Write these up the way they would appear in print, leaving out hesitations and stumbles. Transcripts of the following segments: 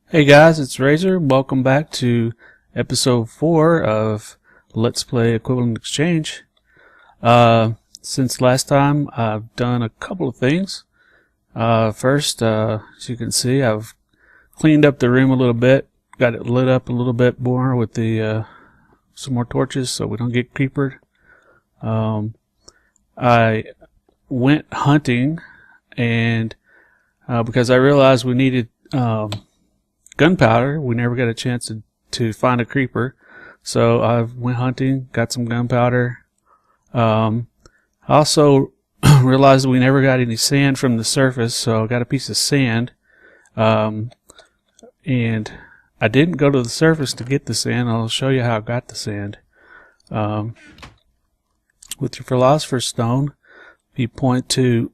Hey guys, it's Razer. Welcome back to episode 4 of Let's Play Equivalent Exchange. Since last time, I've done a couple of things. First, as you can see, I've cleaned up the room a little bit, got it lit up a little bit more with the some more torches so we don't get creepered. I went hunting, and because I realized we needed gunpowder. We never got a chance to find a creeper, so I went hunting, got some gunpowder. I also realized we never got any sand from the surface, so I got a piece of sand. And I didn't go to the surface to get the sand. I'll show you how I got the sand. With your philosopher's stone, if you point to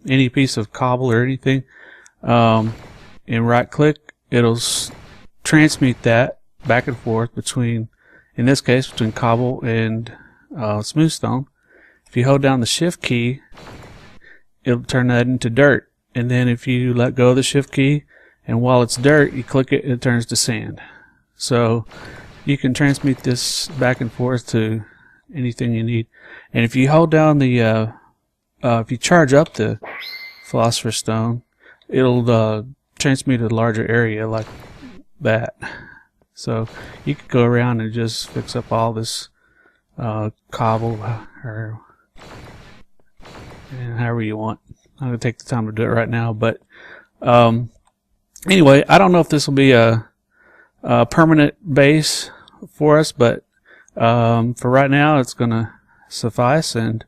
any piece of cobble or anything, and right click, it'll transmute that back and forth between, in this case, between cobble and smooth stone. If you hold down the shift key, it'll turn that into dirt. And then if you let go of the shift key, and while it's dirt, you click it, it turns to sand. So you can transmute this back and forth to anything you need. And if you hold down the, if you charge up the philosopher's stone, it'll transmute a larger area like that. So you could go around and just fix up all this cobble or however you want. I'm going to take the time to do it right now, but anyway, I don't know if this will be a permanent base for us, but for right now it's going to suffice. And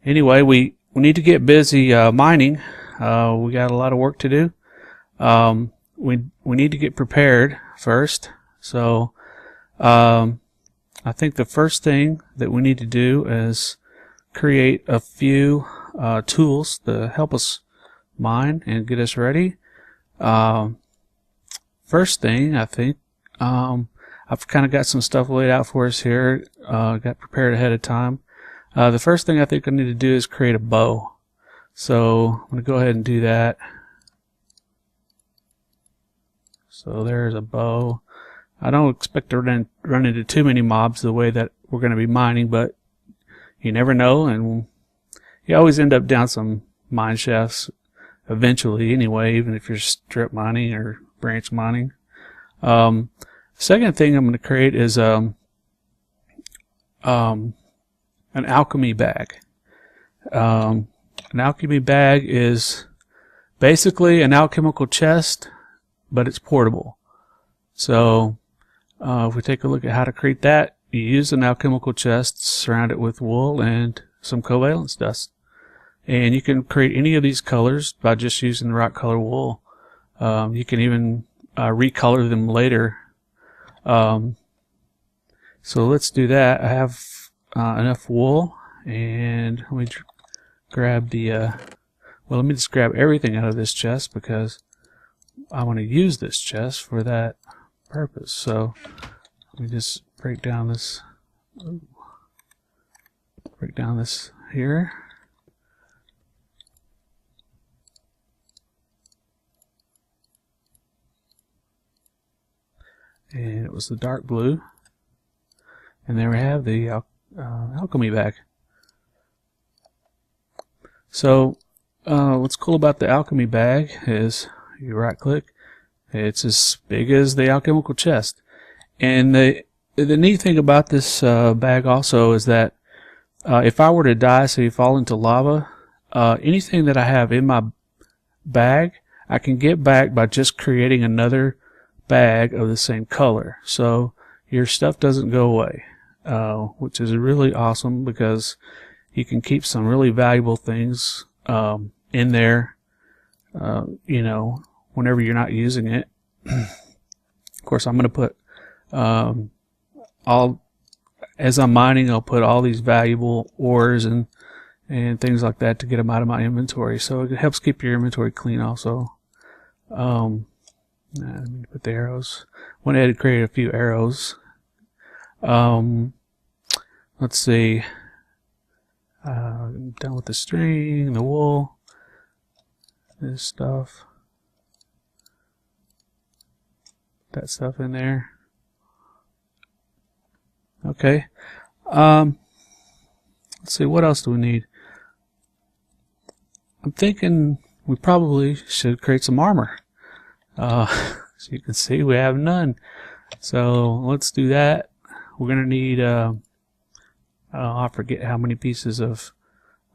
anyway, we need to get busy mining. We got a lot of work to do. We need to get prepared first. So I think the first thing that we need to do is create a few tools to help us mine and get us ready. First thing, I think, I've kind of got some stuff laid out for us here. Got prepared ahead of time. The first thing I think I need to do is create a bow. So I'm going to go ahead and do that. So there's a bow. I don't expect to run into too many mobs the way that we're going to be mining, but you never know, and you always end up down some mine shafts eventually anyway, even if you're strip mining or branch mining. Second thing I'm going to create is an alchemy bag. An alchemy bag is basically an alchemical chest, but it's portable. So if we take a look at how to create that, you use an alchemical chest, surround it with wool and some covalence dust. And you can create any of these colors by just using the right color wool. You can even recolor them later. So let's do that. I have enough wool, and let me grab the well, let me just grab everything out of this chest because I want to use this chest for that purpose. So let me just break down this here. And it was the dark blue, and there we have the alchemy bag. So what's cool about the alchemy bag is you right click, it's as big as the alchemical chest. And the neat thing about this bag also is that if I were to die, say fall into lava, anything that I have in my bag I can get back by just creating another bag of the same color. So your stuff doesn't go away, which is really awesome because you can keep some really valuable things in there, you know, whenever you're not using it. Of course, I'm going to put as I'm mining, I'll put all these valuable ores and things like that to get them out of my inventory. So it helps keep your inventory clean also. Let me put the arrows. Went ahead and created a few arrows. Let's see. Done with the string, the wool, this stuff. that stuff in there. Okay. Let's see, what else do we need? I'm thinking we probably should create some armor. As you can see, we have none. So let's do that. We're gonna need I forget how many pieces of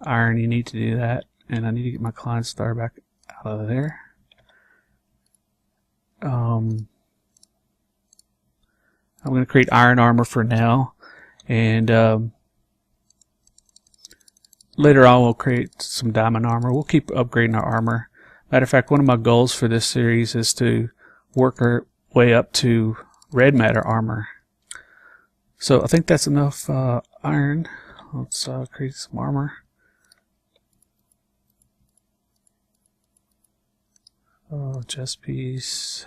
iron you need to do that, and I need to get my Klein star back out of there. I'm going to create iron armor for now, and later on we'll create some diamond armor. We'll keep upgrading our armor. Matter of fact, one of my goals for this series is to work our way up to red matter armor. So I think that's enough iron. Let's create some armor. Oh, chest piece.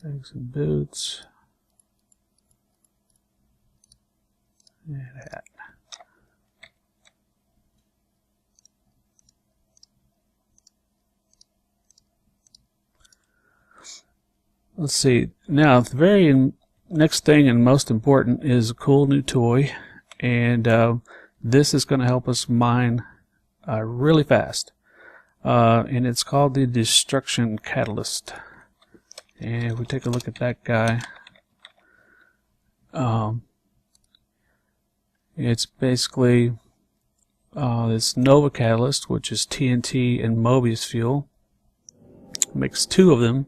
Legs and boots. And hat. Let's see. Now, the very next thing and most important is a cool new toy, and this is going to help us mine really fast. And it's called the Destruction Catalyst. And if we take a look at that guy, it's basically this Nova Catalyst, which is TNT and Mobius fuel. Makes two of them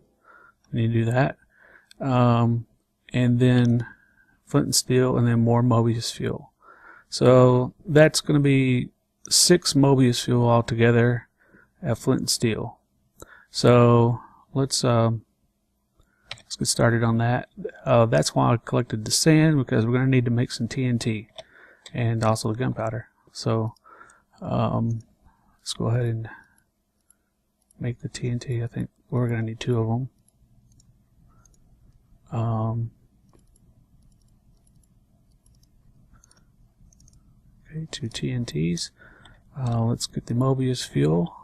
when you do that. And then flint and steel, and then more Mobius fuel. So that's going to be 6 Mobius fuel altogether at flint and steel. So let's get started on that. That's why I collected the sand, because we're going to need to make some TNT and also the gunpowder. So let's go ahead and make the TNT. I think we're going to need 2 of them. Okay, 2 TNTs. Let's get the Mobius fuel.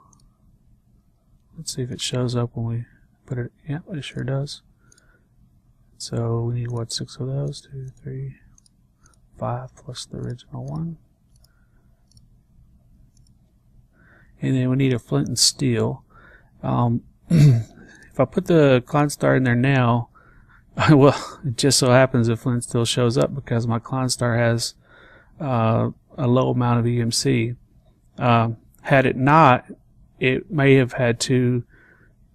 Let's see if it shows up when we put it. Yeah, it sure does. So we need, what, 6 of those? 2, 3, 5 plus the original 1. And then we need a flint and steel. If I put the Klein star in there now, well, it just so happens that flint and steel shows up because my Klein star has a low amount of EMC. Had it not, it may have had to,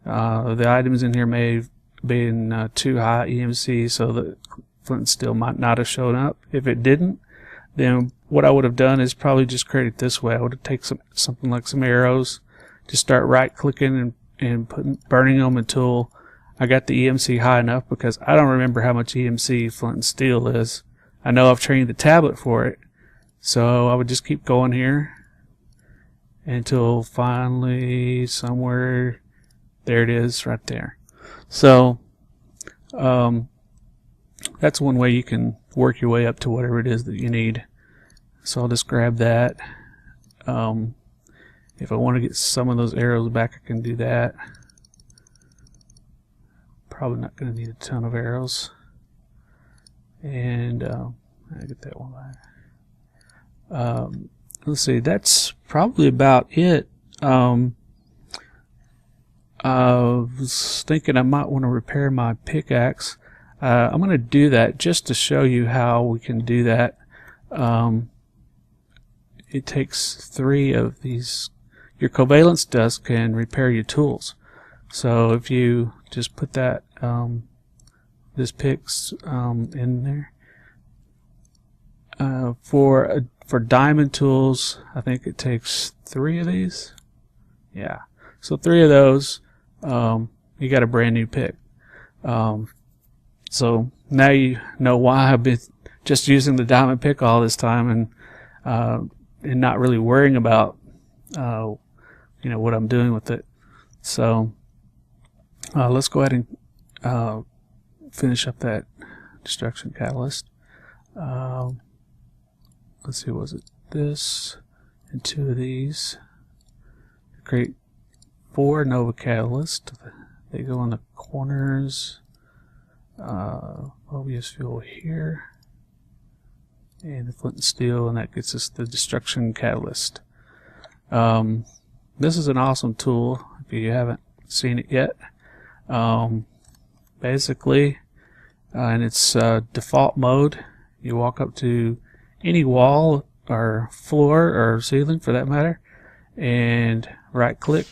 the items in here may have been too high EMC, so the flint and steel might not have shown up. If it didn't, then what I would have done is probably just create it this way. I would have taken something like some arrows, just start right clicking and burning them until I got the EMC high enough, because I don't remember how much EMC flint and steel is. I know I've trained the tablet for it, so I would just keep going here until finally somewhere, there it is right there. So that's one way you can work your way up to whatever it is that you need. So I'll just grab that. If I want to get some of those arrows back, I can do that. Probably not going to need a ton of arrows. And I get that one back. Let's see, that's probably about it. I was thinking I might want to repair my pickaxe. I'm going to do that just to show you how we can do that. It takes 3 of these. Your covalence dust can repair your tools. So if you just put that this picks in there, for diamond tools, I think it takes 3 of these. Yeah, so 3 of those, you got a brand new pick. So now you know why I've been just using the diamond pick all this time and not really worrying about what I'm doing with it. So let's go ahead and finish up that destruction catalyst. Let's see, was it this and 2 of these. Create 4 Nova catalysts. They go in the corners. Obvious fuel here. And the flint and steel, and that gets us the destruction catalyst. This is an awesome tool if you haven't seen it yet. Basically, in its default mode, you walk up to any wall or floor or ceiling for that matter, and right click,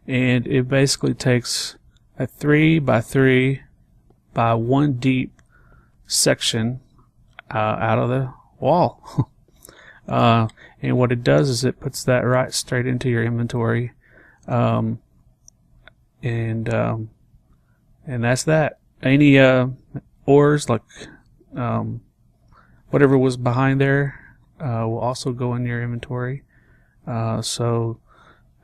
and it basically takes a 3 by 3 by 1 deep section out of the wall. And what it does is it puts that right straight into your inventory, and that's that. Any ores, like whatever was behind there, will also go in your inventory. So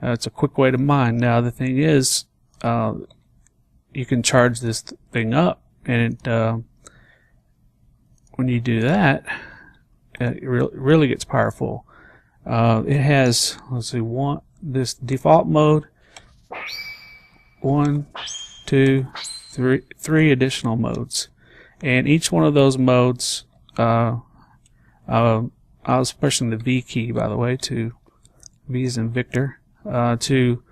it's a quick way to mine. Now the thing is, you can charge this thing up, and when you do that, it really gets powerful. It has, let's see, this default mode, 1, 2, 3 additional modes, and each one of those modes, I was pushing the V key, by the way, to V as in Victor, to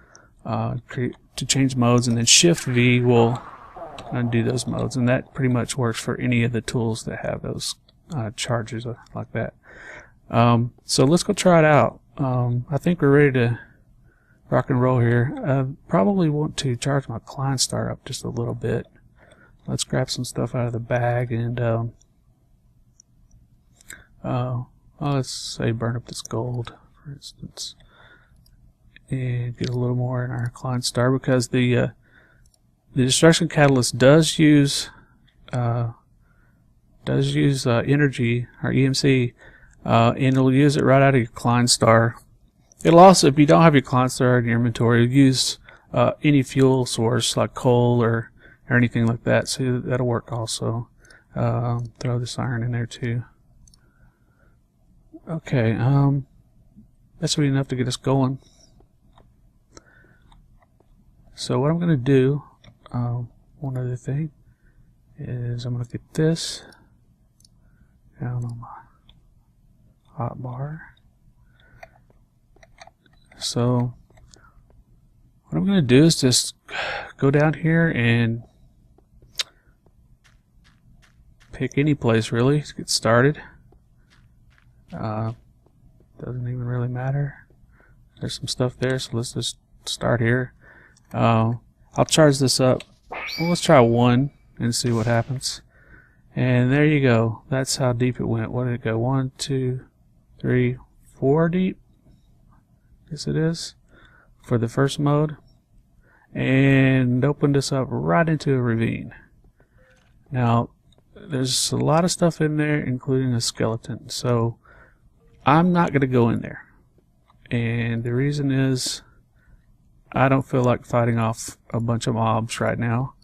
change modes, and then Shift V will undo those modes, and that pretty much works for any of the tools that have those chargers like that. So let's go try it out. I think we're ready to rock and roll here. I probably want to charge my Klein star up just a little bit. Let's grab some stuff out of the bag, and let's say burn up this gold, for instance, and get a little more in our Klein star, because the destruction catalyst does use energy, or EMC, and it'll use it right out of your Klein star. It'll also, if you don't have your Klein star in your inventory, use any fuel source like coal or anything like that, so that'll work also. Throw this iron in there too. Okay, that should be enough to get us going. So what I'm going to do, one other thing, is I'm going to get this down on my hot bar. So what I'm going to do is just go down here and pick any place really to get started. Doesn't even really matter. There's some stuff there, so let's just start here. I'll charge this up. Well, let's try 1 and see what happens. And there you go. That's how deep it went. What did it go? 1, 2, 3, 4 deep? Yes, it is. For the first mode. And opened us up right into a ravine. Now, there's a lot of stuff in there, including a skeleton. So, I'm not going to go in there. And the reason is, I don't feel like fighting off a bunch of mobs right now.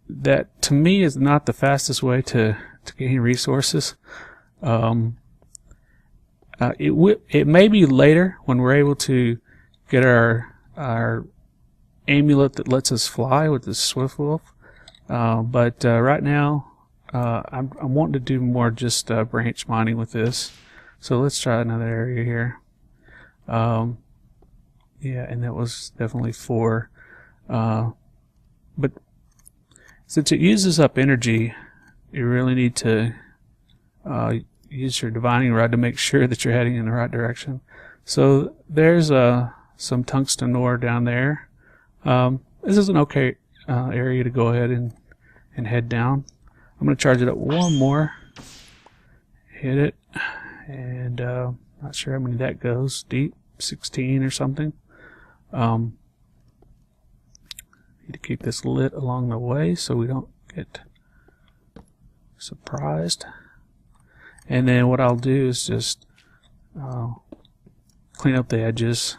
That to me is not the fastest way to gain resources. It may be later when we're able to get our amulet that lets us fly with the Swift Wolf. But right now, I'm wanting to do more just branch mining with this. So let's try another area here. Yeah, and that was definitely 4. But since it uses up energy, you really need to use your divining rod to make sure that you're heading in the right direction. So there's some tungsten ore down there. This is an okay area to go ahead and head down. I'm going to charge it up 1 more. Hit it. And not sure how many that goes. Deep, 16 or something. Need to keep this lit along the way so we don't get surprised. And then what I'll do is just clean up the edges.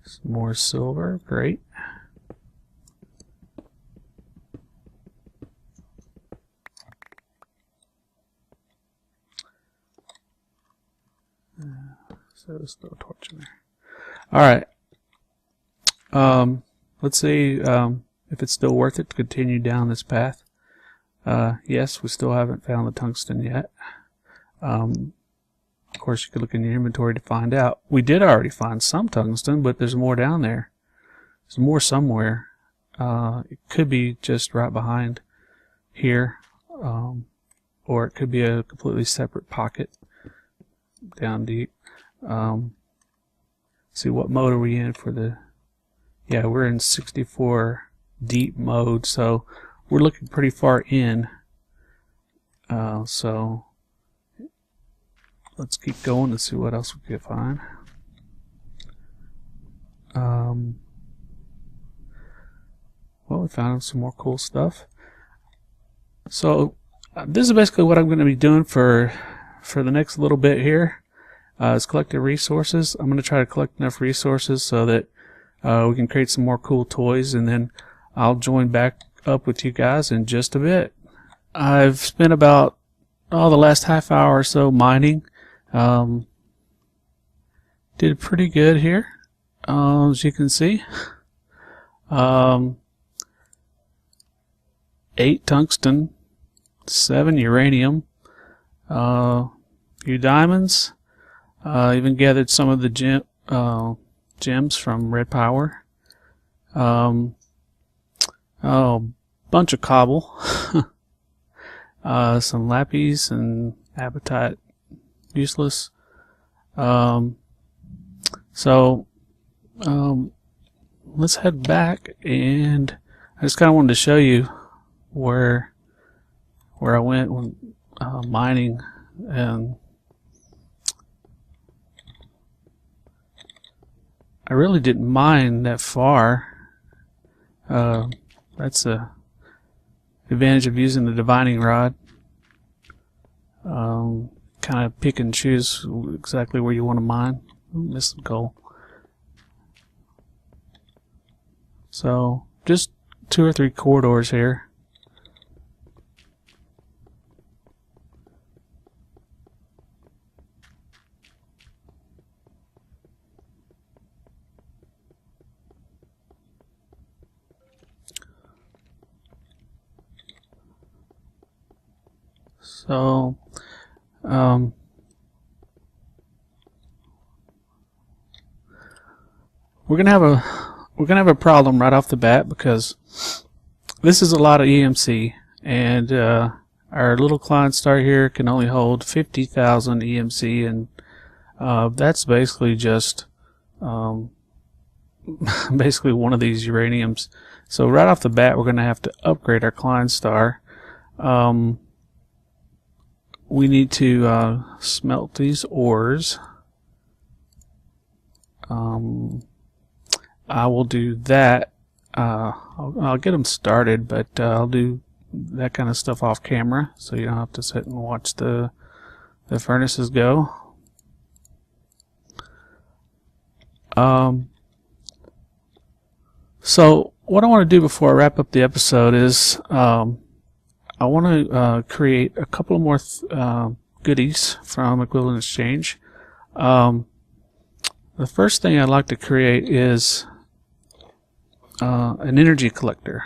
Some more silver, great. So there's no torch in there. Alright. Let's see if it's still worth it to continue down this path. Yes, we still haven't found the tungsten yet. Of course, you could look in your inventory to find out. We did already find some tungsten, but there's more down there. There's more somewhere. It could be just right behind here, or it could be a completely separate pocket down deep. See, what mode are we in for the... Yeah, we're in 64 deep mode, so we're looking pretty far in. So let's keep going and see what else we can find. Well, we found some more cool stuff. So this is basically what I'm going to be doing for the next little bit here. Is collecting resources. I'm going to try to collect enough resources so that we can create some more cool toys, and then I'll join back up with you guys in just a bit. I've spent about the last half hour or so mining. Did pretty good here, as you can see. 8 tungsten, 7 uranium, few diamonds. Even gathered some of the gems from red power. Bunch of cobble. Some lapis and apatite useless. So let's head back, and I just kind of wanted to show you where I went when mining. And I really didn't mine that far. That's the advantage of using the divining rod. Kind of pick and choose exactly where you want to mine. Missed some coal. So just 2 or 3 corridors here. So, we're gonna have a problem right off the bat, because this is a lot of EMC, and our little Klein star here can only hold 50,000 EMC, and that's basically just basically one of these uraniums. So right off the bat, we're gonna have to upgrade our Klein star. We need to smelt these ores. I will do that. I'll get them started, but I'll do that kind of stuff off camera, so you don't have to sit and watch the furnaces go. So what I want to do before I wrap up the episode is I want to create a couple more goodies from Equivalent Exchange. The first thing I'd like to create is an energy collector.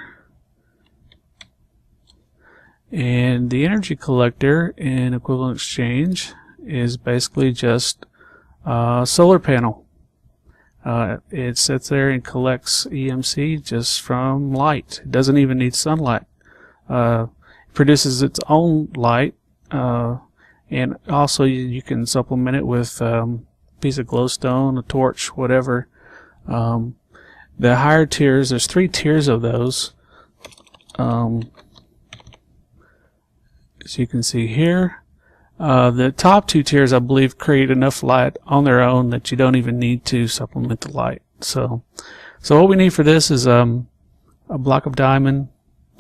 And the energy collector in Equivalent Exchange is basically just a solar panel. It sits there and collects EMC just from light. It doesn't even need sunlight. Produces its own light, and also you can supplement it with a piece of glowstone, a torch, whatever. The higher tiers, there's 3 tiers of those. As you can see here, the top 2 tiers, I believe, create enough light on their own that you don't even need to supplement the light. So what we need for this is a block of diamond,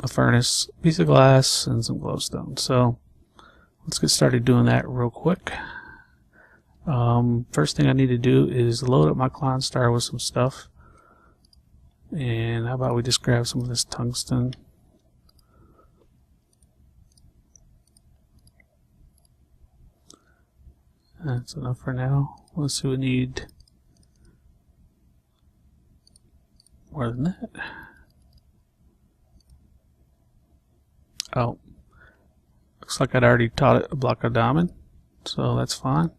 a furnace, a piece of glass, and some glowstone. So let's get started doing that real quick. First thing I need to do is load up my Klein star with some stuff. And how about we just grab some of this tungsten? That's enough for now. Let's see, we need more than that. Oh, looks like I'd already taught it a block of diamond, so that's fine.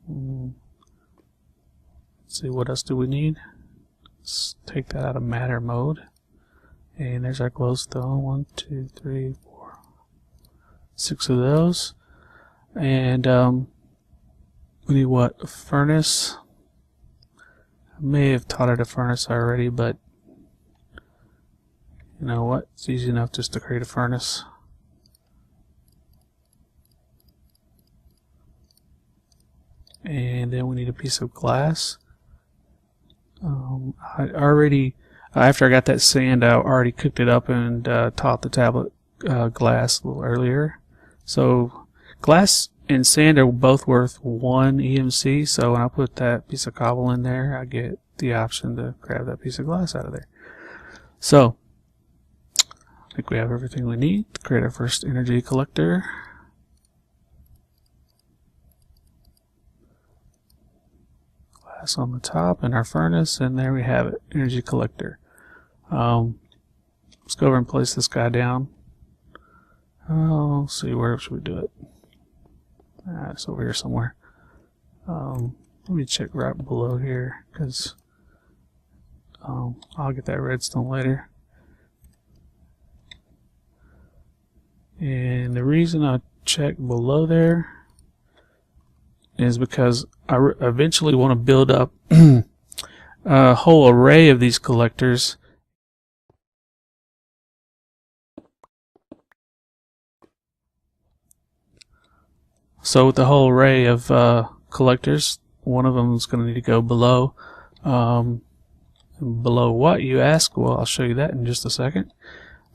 Let's see, what else do we need? Let's take that out of matter mode. And there's our glowstone. 1, 2, 3, 4, 6 of those. And we need what? A furnace. I may have taught it a furnace already, but you know what? It's easy enough just to create a furnace. And then we need a piece of glass. I already, after I got that sand out, I already cooked it up and taught the tablet glass a little earlier. So glass and sand are both worth 1 EMC. So when I put that piece of cobble in there, I get the option to grab that piece of glass out of there. So I think we have everything we need to create our first energy collector. Glass on the top and our furnace, and there we have it, energy collector. Let's go over and place this guy down. Let's see, where should we do it? It's over here somewhere. Let me check right below here, because I'll get that redstone later. And the reason I check below there is because I eventually want to build up a whole array of these collectors. So with the whole array of collectors, one of them is going to need to go below. Below what, you ask? Well, I'll show you that in just a second.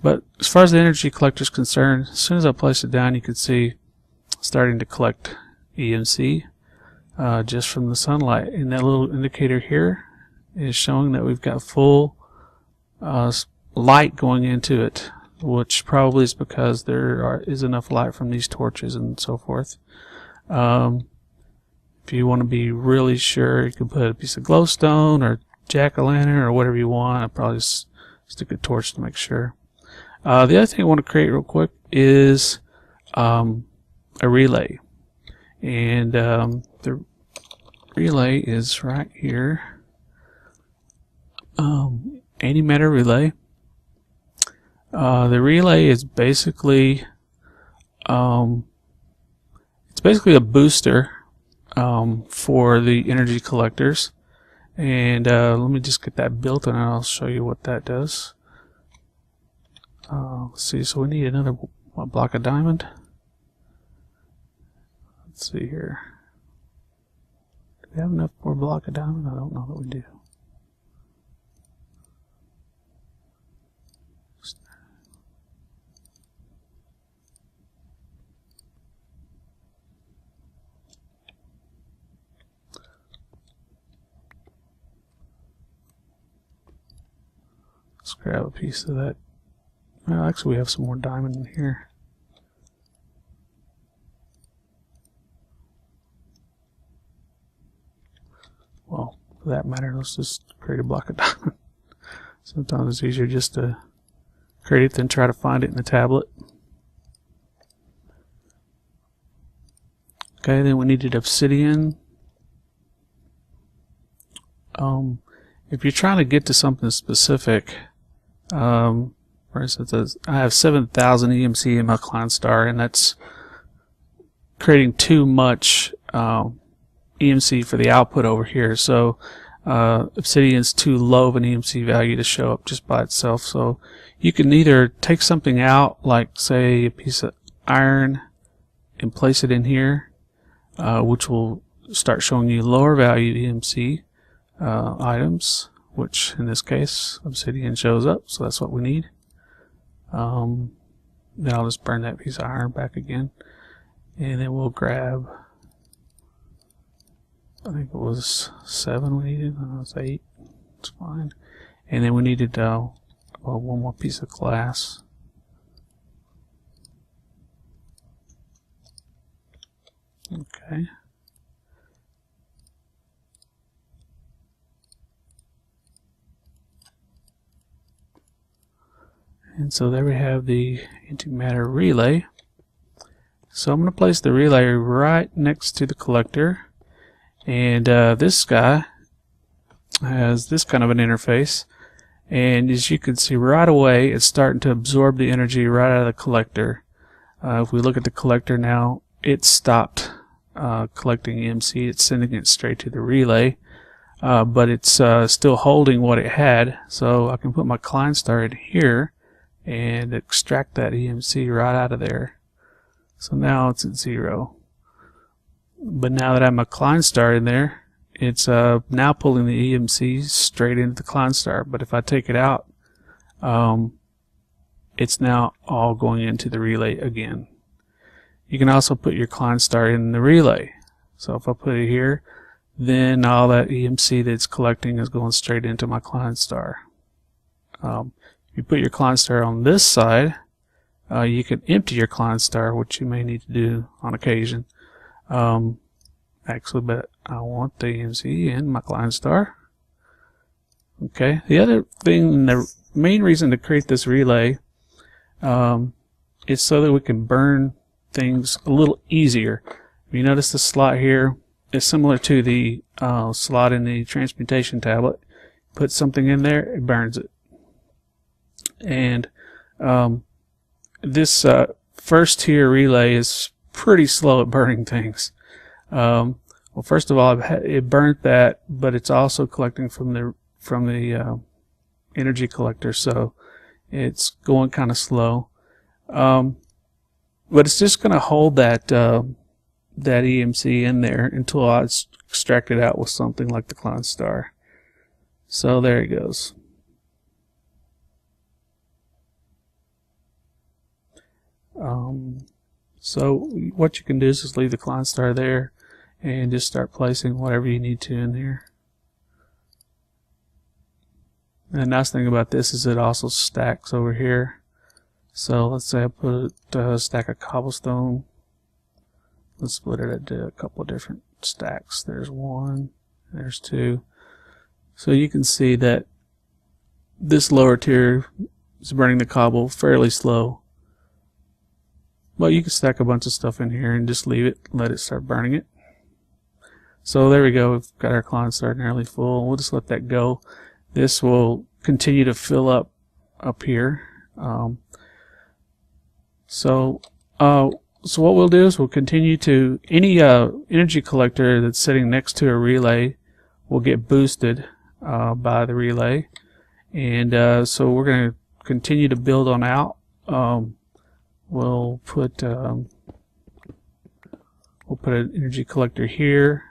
But as far as the energy collector is concerned, as soon as I place it down, you can see starting to collect EMC just from the sunlight. And that little indicator here is showing that we've got full light going into it, which probably is because there is enough light from these torches and so forth. If you want to be really sure, you can put a piece of glowstone or jack-o'-lantern or whatever you want. I'll probably just stick a torch to make sure. The other thing I want to create real quick is a relay. And the relay is right here. Antimatter relay. The relay is basically it's basically a booster for the energy collectors. And let me just get that built and I'll show you what that does. Let's see, so we need another block of diamond. Let's see here. Do we have enough for a block of diamond? I don't know that we do. Let's grab a piece of that. Well, actually, we have some more diamond in here. Well, for that matter, let's just create a block of diamond. Sometimes it's easier just to create it than try to find it in the tablet. Okay, then we needed obsidian. If you're trying to get to something specific, for instance, I have 7,000 EMC in my Klein star, and that's creating too much EMC for the output over here. So obsidian's too low of an EMC value to show up just by itself. So you can either take something out, like say a piece of iron, and place it in here, which will start showing you lower value EMC items, which in this case obsidian shows up, so that's what we need. Then I'll just burn that piece of iron back again, and then we'll grab I think it was 7 we needed. No, it was 8. It's fine. And then we needed one more piece of glass. Okay. And so there we have the antimatter relay. So I'm going to place the relay right next to the collector. And this guy has this kind of an interface. And as you can see right away, it's starting to absorb the energy right out of the collector. If we look at the collector now, it stopped collecting EMC. It's sending it straight to the relay. But it's still holding what it had. So I can put my Klein star in here and extract that EMC right out of there. So now it's at 0. But now that I have my Klein star in there, it's now pulling the EMC straight into the Klein star. But if I take it out, it's now all going into the relay again. You can also put your Klein star in the relay. So if I put it here, then all that EMC that's collecting is going straight into my Klein star. If you put your Klein star on this side, you can empty your Klein star, which you may need to do on occasion. Actually, but I want the EMC in my Klein star. Okay. The other thing, the main reason to create this relay is so that we can burn things a little easier. If you notice the slot here is similar to the slot in the transmutation tablet. Put something in there, it burns it. And this first tier relay is pretty slow at burning things. Well, first of all, it burnt that, but it's also collecting from the energy collector, so it's going kind of slow. But it's just going to hold that that EMC in there until I extract it out with something like the Klein star. So there it goes. So what you can do is just leave the Klein star there and just start placing whatever you need to in here. And the nice thing about this is it also stacks over here. So let's say I put a stack of cobblestone. Let's split it into a couple of different stacks. There's 1, there's 2. So you can see that this lower tier is burning the cobble fairly slow. But you can stack a bunch of stuff in here and just leave it, let it start burning it. So there we go, we've got our Klein star nearly full. We'll just let that go. This will continue to fill up here. So what we'll do is we'll continue to, any energy collector that's sitting next to a relay will get boosted by the relay. And so we're going to continue to build on out. We'll put an energy collector here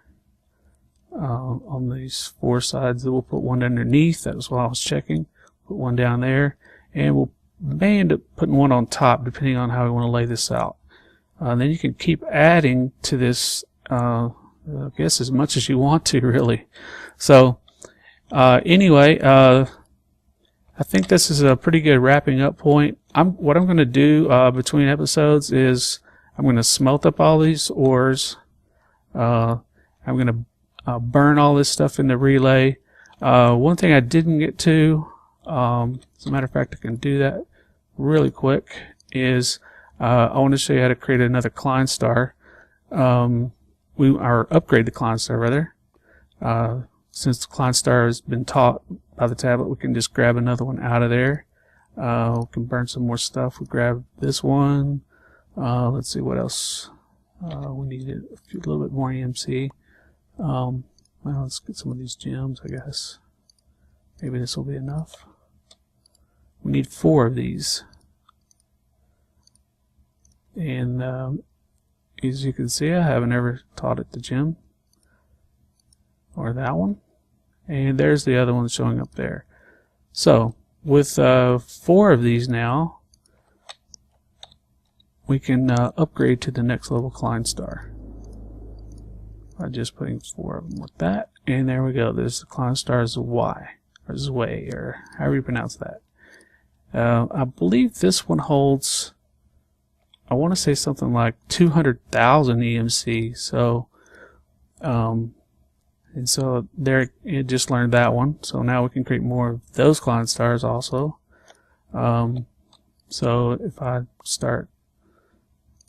on these 4 sides. We'll put one underneath. That was what I was checking. Put one down there, and we'll may end up putting one on top, depending on how we want to lay this out. Then you can keep adding to this, I guess, as much as you want to, really. So anyway, I think this is a pretty good wrapping up point. What I'm going to do between episodes is I'm going to smelt up all these ores. I'm going to burn all this stuff in the relay. One thing I didn't get to, as a matter of fact, I can do that really quick, is I want to show you how to create another Klein star. Or upgrade the Klein star, rather. Since the Klein star has been taught by the tablet, we can just grab another one out of there. We can burn some more stuff. We grab this one. Let's see what else. We need a little bit more EMC. Well, let's get some of these gems, I guess. Maybe this will be enough. We need 4 of these. And as you can see, I haven't ever taught it the gem. Or that one. And there's the other one showing up there. So, with 4 of these now, we can upgrade to the next level Klein star. by just putting 4 of them like that. And there we go. There's the Klein stars Y, or Zwei, or however you pronounce that. I believe this one holds, I want to say something like 200,000 EMC. So, and so there, it just learned that one. So now we can create more of those Klein stars also. So if I start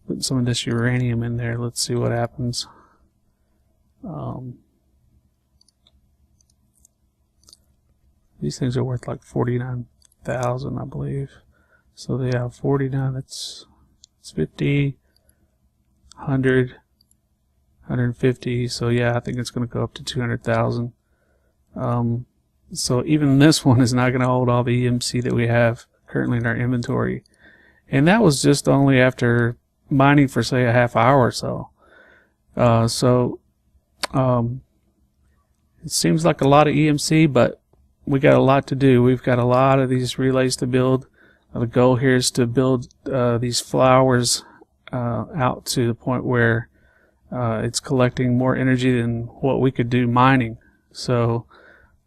putting some of this uranium in there, let's see what happens. These things are worth like 49,000, I believe. So they have 49. It's 50, 100, 150. So yeah, I think it's going to go up to 200,000. So even this one is not going to hold all the EMC that we have currently in our inventory, and that was just only after mining for say a half hour or so. It seems like a lot of EMC, but we got a lot to do. We've got a lot of these relays to build. The goal here is to build these flowers out to the point where it's collecting more energy than what we could do mining. So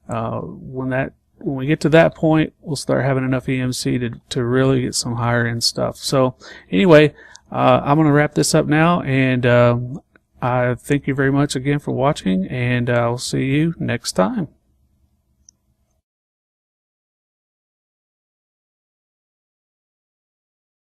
when we get to that point, we'll start having enough EMC to really get some higher end stuff. So anyway, I'm going to wrap this up now, and I thank you very much again for watching, and I'll see you next time.